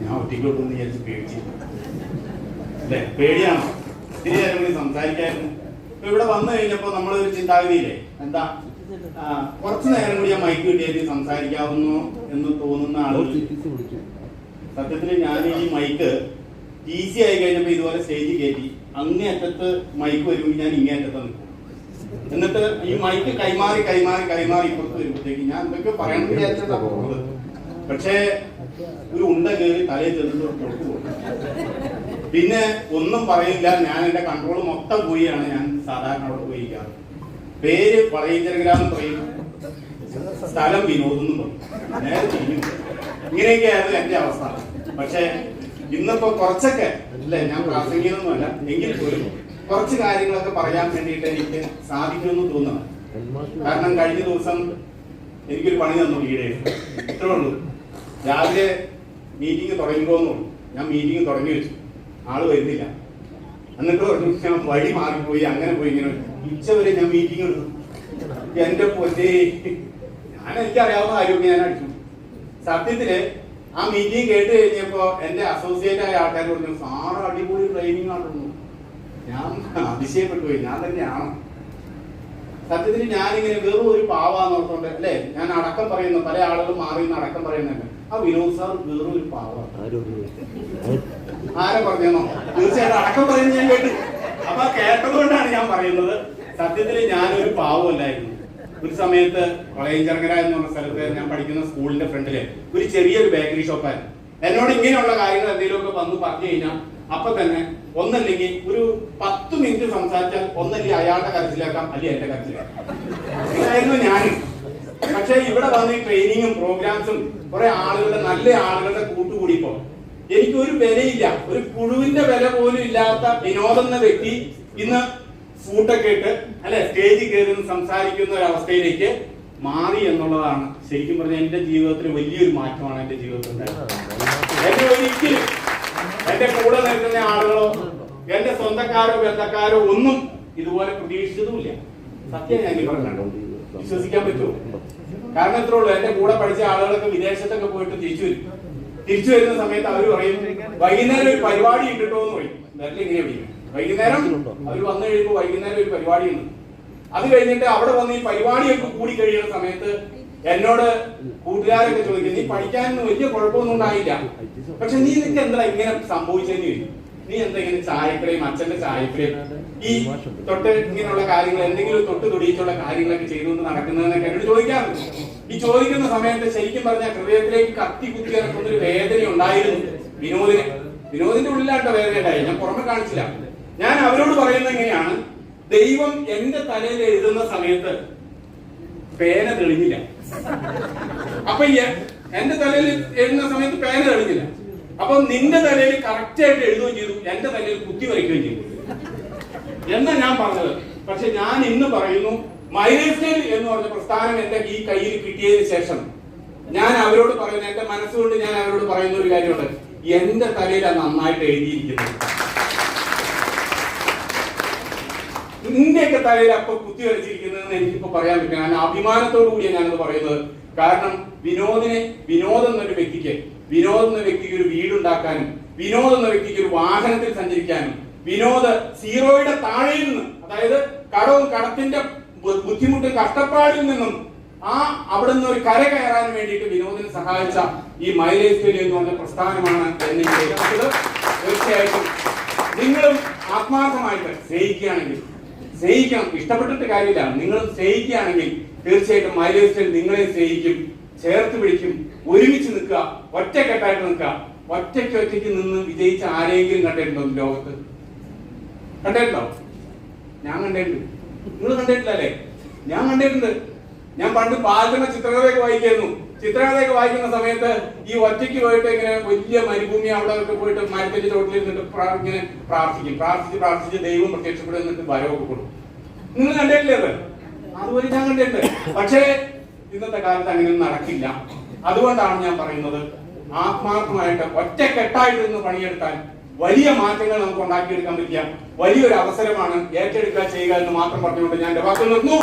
ഞാൻ ഒറ്റയ്ക്കോട്ടെന്ന് വിചാരിച്ച് പേടിച്ചു അല്ലേ? പേടിയാണോ? ഒത്തിരി നേരം കൂടി സംസാരിക്കായിരുന്നു. ഇപ്പൊ ഇവിടെ വന്നു കഴിഞ്ഞപ്പോ നമ്മളൊരു ചിന്താഗതിയില്ലേ, എന്താ കുറച്ചു നേരം കൂടി ആ മൈക്ക് കിട്ടിയാൽ സംസാരിക്കാവുന്നു എന്ന് തോന്നുന്ന ആളുകൾ. സത്യത്തിൽ ഞാൻ ഈ മൈക്ക് ഈസി ആയി കഴിഞ്ഞപ്പോ ഇതുപോലെ സ്റ്റേജ് കയറ്റി അങ്ങേയറ്റത്ത് മൈക്ക് വരുമെങ്കിൽ ഞാൻ ഇങ്ങേയറ്റത്ത് നിൽക്കും. എന്നിട്ട് ഈ മൈക്ക് കൈമാറി ഇപ്പുറത്ത് വരുമ്പോഴത്തേക്ക് ഞാൻ എന്തൊക്കെ പറയണമെന്ന് വിചാരിച്ചതാ പോകുന്നത്. പക്ഷേ ഒരു ഉണ്ട കയറി തലയിൽ ചെന്നിട്ട് പുറത്തു പോകും. പിന്നെ ഒന്നും പറയില്ല. ഞാൻ എന്റെ കൺട്രോൾ മൊത്തം പോയാണ് ഞാൻ സാധാരണ അവിടെ പോയിരിക്കാറ്. പേര് വളയഞ്ചരഗ്രാമം പറയും, സ്ഥലം വിനോദെന്നും പറയും, നേരെ തിരിഞ്ഞു. ഇങ്ങനെയൊക്കെയായിരുന്നു എന്റെ അവസ്ഥ. പക്ഷെ ഇന്നിപ്പോ കുറച്ചൊക്കെ അല്ലെ, ഞാൻ പ്രാസംഗികമൊന്നുമല്ല, എങ്കിൽ പോലും കുറച്ച് കാര്യങ്ങളൊക്കെ പറയാൻ വേണ്ടിയിട്ട് എനിക്ക് സാധിക്കുമെന്ന് തോന്നുന്നു. കാരണം കഴിഞ്ഞ ദിവസം എനിക്കൊരു പണി തന്നു ഈടെ. ഇത്രേ ഉള്ളൂ, രാവിലെ മീറ്റിംഗ് തുടങ്ങിക്കോന്നുള്ളൂ. ഞാൻ മീറ്റിംഗ് തുടങ്ങി വെച്ചു, ആള് വരുന്നില്ല. എന്നിട്ട് ഞാൻ വഴി മാറിപ്പോയി, അങ്ങനെ പോയി ഇങ്ങനെ ഉച്ചവരെ ഞാൻ മീറ്റിംഗ് എടുത്തു. എന്റെ പൊന്നേ, എനിക്കറിയാവുന്ന കാര്യമൊക്കെ ഞാൻ അടിച്ചു. സത്യത്തില് ആ മീറ്റിംഗ് കേട്ട് കഴിഞ്ഞപ്പോ എന്റെ അസോസിയേറ്റ് ആയ ആൾക്കാർ പറഞ്ഞു, സാറ് അടിപൊളി ട്രെയിനിങ് ആണെന്നു. ഞാൻ അതിശയപ്പെട്ടു പോയി, ഞാൻ തന്നെയാണോ? സത്യത്തിൽ ഞാനിങ്ങനെ വെറും ഒരു പാവാന്നോർത്തോണ്ട് അല്ലെ, ഞാൻ അടക്കം പറയുന്നു, പല ആളുകളും മാറി അടക്കം പറയുന്നുണ്ട്. ആ വിനോദ് സാർ വെറും ഒരു പാവാണ്. ആരെ പറഞ്ഞോ? തീർച്ചയായിട്ടും അടക്കം പറയുന്നത് ഞാൻ കേട്ടു. അപ്പൊ കേട്ടതുകൊണ്ടാണ് ഞാൻ പറയുന്നത്. സത്യത്തിൽ ഞാനൊരു പാവമല്ലായിരുന്നു. ഒരു സമയത്ത് വളയഞ്ചരങ്ങര എന്ന് പറഞ്ഞ സ്ഥലത്ത് ഞാൻ പഠിക്കുന്ന സ്കൂളിന്റെ ഫ്രണ്ടില് ഒരു ചെറിയൊരു ബേക്കറി ഷോപ്പായിരുന്നു. എന്നോട് ഇങ്ങനെയുള്ള കാര്യങ്ങൾ എന്തെങ്കിലുമൊക്കെ വന്ന് പറഞ്ഞു കഴിഞ്ഞാൽ അപ്പൊ തന്നെ ഒന്നല്ലെങ്കിൽ ഒരു 10 മിനിറ്റ് സംസാരിച്ചാൽ ഒന്നല്ലെങ്കിൽ അയാളുടെ കരച്ചിലേക്കാം, അല്ലെങ്കിൽ എന്റെ കരച്ചിലേക്കാം. ഇതായിരുന്നു ഞാൻ. പക്ഷെ ഇവിടെ വന്ന് ഈ ട്രെയിനിങ്ങും പ്രോഗ്രാംസും കുറെ ആളുകളുടെ നല്ല ആളുകളുടെ കൂട്ടുകൂടിയപ്പോ എനിക്ക് ഒരു വിലയില്ല, ഒരു പുഴുവിന്റെ വില പോലും ഇല്ലാത്ത വിനോദം എന്ന വ്യക്തി ഇന്ന് സൂട്ടൊക്കെ ഇട്ട് അല്ലെ സ്റ്റേജിൽ കയറി സംസാരിക്കുന്ന ഒരു അവസ്ഥയിലേക്ക് മാറി എന്നുള്ളതാണ് ശരിക്കും പറഞ്ഞാൽ എന്റെ ജീവിതത്തിൽ വലിയൊരു മാറ്റമാണ് എന്റെ ജീവിതത്തിൽ ഉണ്ടായത്. എന്നെ ഒരിക്കലും എന്റെ കൂടെ നിൽക്കുന്ന ആളുകളോ എന്റെ സ്വന്തക്കാരോ ബന്ധക്കാരോ ഒന്നും ഇതുപോലെ പ്രതീക്ഷിച്ചതുമില്ല. സത്യം ഞാൻ പറഞ്ഞോ, വിശ്വസിക്കാൻ പറ്റുമോ? കാരണം ഇത്രേ ഉള്ളൂ, എന്റെ കൂടെ പഠിച്ച ആളുകളൊക്കെ വിദേശത്തൊക്കെ പോയിട്ട് തിരിച്ചു വരുന്ന സമയത്ത് അവർ പറയും, വൈകുന്നേരം ഒരു പരിപാടി ഉണ്ടിട്ടോ എന്ന് പറയും. വരല് ഇങ്ങനെ വിളിക്കും. വൈകുന്നേരം അവർ വന്നു കഴിയുമ്പോൾ വൈകുന്നേരം ഒരു പരിപാടി ഉണ്ട്. അത് കഴിഞ്ഞിട്ട് അവിടെ വന്ന് ഈ പരിപാടിയൊക്കെ കൂടി കഴിയുന്ന സമയത്ത് എന്നോട് കൂട്ടുകാരൊക്കെ ചോദിക്കും, നീ പഠിക്കാനൊന്നും വലിയ കുഴപ്പമൊന്നും ഉണ്ടായില്ല, പക്ഷെ നീ നിനക്ക് എന്താ ഇങ്ങനെ സംഭവിച്ചെന്ന് ചോദിക്കും. നീ എന്താ ഇങ്ങനെ ചായക്കടയും അച്ഛന്റെ ചായക്കടയും ഈ തൊട്ട് ഇങ്ങനെയുള്ള കാര്യങ്ങൾ എന്തെങ്കിലും തൊട്ട് തൊടിയിട്ടുള്ള കാര്യങ്ങളൊക്കെ ചെയ്തുകൊണ്ട് നടക്കുന്നതെന്നൊക്കെ എന്നോട് ചോദിക്കാറുണ്ട്. ഈ ചോദിക്കുന്ന സമയത്ത് ശരിക്കും പറഞ്ഞാൽ ഹൃദയത്തിലേക്ക് കത്തി കുത്തി ഇറക്കുന്ന ഒരു വേദന ഉണ്ടായിരുന്നു വിനോദിന്റെ ഉള്ളിലാട്ടോ വേദന ഉണ്ടായി. ഞാൻ പുറമെ കാണിച്ചില്ല. ഞാൻ അവരോട് പറയുന്നത് എങ്ങനെയാണ്, ദൈവം എന്റെ തലയിൽ എഴുതുന്ന സമയത്ത് പേന തെളിഞ്ഞില്ല. അപ്പൊ എന്റെ തലയിൽ എഴുതുന്ന സമയത്ത് പേന തെളിഞ്ഞില്ല. അപ്പൊ നിന്റെ തലയിൽ കറക്റ്റ് ആയിട്ട് എഴുതുകയും ചെയ്തു, എന്റെ തലയിൽ കുത്തി വരയ്ക്കുകയും ചെയ്തു എന്നാ ഞാൻ പറഞ്ഞത്. പക്ഷെ ഞാൻ ഇന്ന് പറയുന്നു, മൈലേജ് എന്ന് പറഞ്ഞ പ്രസ്ഥാനം എന്റെ ഈ കയ്യിൽ കിട്ടിയതിന് ശേഷം ഞാൻ അവരോട് പറയുന്ന, എന്റെ മനസ്സുകൊണ്ട് ഞാൻ അവരോട് പറയുന്ന ഒരു കാര്യമുണ്ട്, എന്റെ തലയിലാണ് നന്നായിട്ട് എഴുതിയിരിക്കുന്നത്. ഇന്ത്യയൊക്കെ തലയിൽ അപ്പൊ കുത്തി വരച്ചിരിക്കുന്നതെന്ന് എനിക്കിപ്പോ പറയാൻ പറ്റും. ഞാൻ അഭിമാനത്തോടു കൂടിയാണ് ഞാനത് പറയുന്നത്. കാരണം വിനോദം എന്നൊരു വ്യക്തിക്ക് ഒരു വീടുണ്ടാക്കാനും, വിനോദം എന്ന വ്യക്തിക്ക് ഒരു വാഹനത്തിൽ സഞ്ചരിക്കാനും, വിനോദ് സീറോയുടെ താഴെയിൽ നിന്ന്, അതായത് കടവും കടത്തിന്റെ ബുദ്ധിമുട്ടും കഷ്ടപ്പാടിൽ നിന്നും അവിടെ നിന്ന് ഒരു കര കയറാൻ വേണ്ടിയിട്ട് വിനോദിനെ സഹായിച്ച ഈ മൈലേജ് ഫെയിൽ എന്ന് പറഞ്ഞ പ്രസ്ഥാനമാണ് എന്നെ ഏൽപ്പിച്ചത്. തീർച്ചയായിട്ടും നിങ്ങളും ആത്മാർത്ഥമായിട്ട് സ്നേഹിക്കുകയാണെങ്കിൽ, സ്നേഹിക്കണം, ഇഷ്ടപ്പെട്ടിട്ട് കാര്യമില്ല, നിങ്ങൾ സ്നേഹിക്കുകയാണെങ്കിൽ തീർച്ചയായിട്ടും മൈലേജ് ഫെയിൽ നിങ്ങളെ സ്നേഹിക്കും, ചേർത്ത് പിടിക്കും, ഒരുമിച്ച് നിൽക്കുക, ഒറ്റക്കെട്ടായിട്ട് നിൽക്കുക. ഒറ്റയ്ക്ക് നിന്ന് വിജയിച്ച ആരെങ്കിലും കണ്ടിട്ടുണ്ടോ ലോകത്ത്? കണ്ടിട്ടുണ്ടോ? ഞാൻ കണ്ടിട്ടുണ്ട്. നിങ്ങൾ കണ്ടിട്ടില്ല അല്ലേ? ഞാൻ കണ്ടിട്ടുണ്ട്. ഞാൻ പണ്ട് ബാലരമ ചിത്രകഥയൊക്കെ വായിക്കായിരുന്നു. ചിത്രകഥയൊക്കെ വായിക്കുന്ന സമയത്ത് ഈ ഒറ്റയ്ക്ക് പോയിട്ട് ഇങ്ങനെ വലിയ മരുഭൂമി അവിടെ പോയിട്ട് മരത്തിന്റെ ചോട്ടിൽ നിന്നിട്ട് ഇങ്ങനെ പ്രാർത്ഥിച്ച് ദൈവം പ്രത്യക്ഷപ്പെടും, എന്നിട്ട് വരവൊക്കെ കൊടുക്കും. നിങ്ങൾ കണ്ടിട്ടില്ലേ അത്? അതുപോലെ ഞാൻ കണ്ടിട്ടുണ്ട്. പക്ഷേ ഇന്നത്തെ കാലത്ത് അങ്ങനെയൊന്നും നടക്കില്ല. അതുകൊണ്ടാണ് ഞാൻ പറയുന്നത്, ആത്മാർത്ഥമായിട്ട് ഒറ്റക്കെട്ടായിട്ട് നിന്ന് പണിയെടുത്താൽ വലിയ മാറ്റങ്ങൾ നമുക്ക് ഉണ്ടാക്കിയെടുക്കാൻ പറ്റിയ വലിയൊരു അവസരമാണ്. ഏറ്റെടുക്കുക, ചെയ്യുക എന്ന് മാത്രം പറഞ്ഞുകൊണ്ട് ഞാൻ എന്റെ വാക്കുകൾ നിർത്തുന്നു.